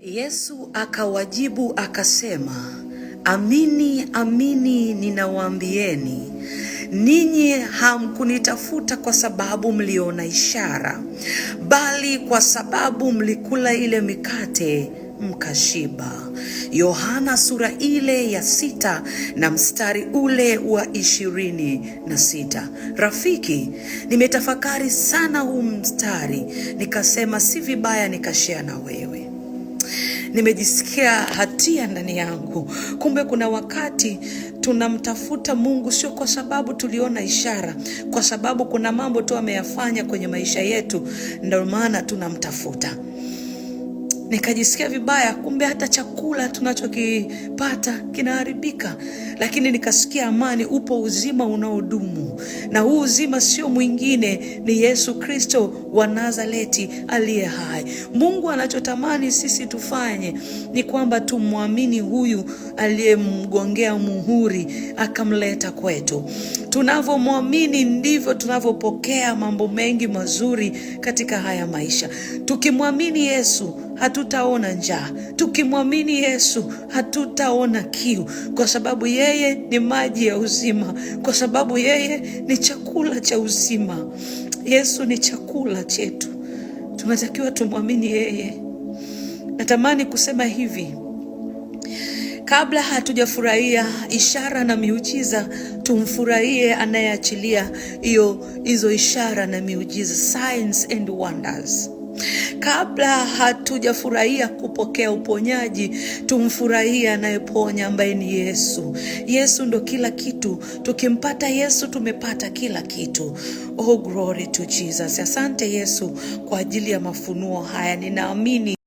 Yesu akawajibu akasema, amini amini ninawaambieni, ninyi hamkunitafuta kwa sababu mliona ishara, bali kwa sababu mlikula ile mikate mkashiba. Yohana sura ile ya 6 na mstari ule wa 26. Rafiki, nimetafakari sana huu mstari, nikasema si vibaya nikashare na wewe. Nimejisikia hatia ndani yangu. Kumbe kuna wakati tunamtafuta Mungu sio kwa sababu tuliona ishara, kwa sababu kuna mambo tu ameyafanya kwenye maisha yetu, ndio maana tunamtafuta. Nikajisikia vibaya, kumbe hata chakula tunachokipata kinaharibika. Lakini nikasikia amani, upo uzima unaodumu. Na huu uzima sio mwingine, ni Yesu Kristo wa Nazareti aliye hai. Mungu anachotamani sisi tufanye ni kwamba tumwamini huyu aliyemgongea muhuri akamleta kwetu. Tunavyomwamini ndivyo tunavyopokea mambo mengi mazuri katika haya maisha. Tukimwamini Yesu hatutaona njaa. Tukimwamini Yesu hatutaona kiu, kwa sababu yeye ni maji ya uzima, kwa sababu yeye ni chakula cha uzima. Yesu ni chakula chetu. Tunatakiwa tumwamini yeye. Natamani kusema hivi, kabla hatujafurahia ishara na miujiza, tumfurahie anayeachilia hizo ishara na miujiza, signs and wonders. Kabla hatujafurahia kupokea uponyaji, tumfurahie anayeponya ambaye ni Yesu. Yesu ndo kila kitu. Tukimpata Yesu tumepata kila kitu. Oh, glory to Jesus. Asante Yesu kwa ajili ya mafunuo haya. Ninaamini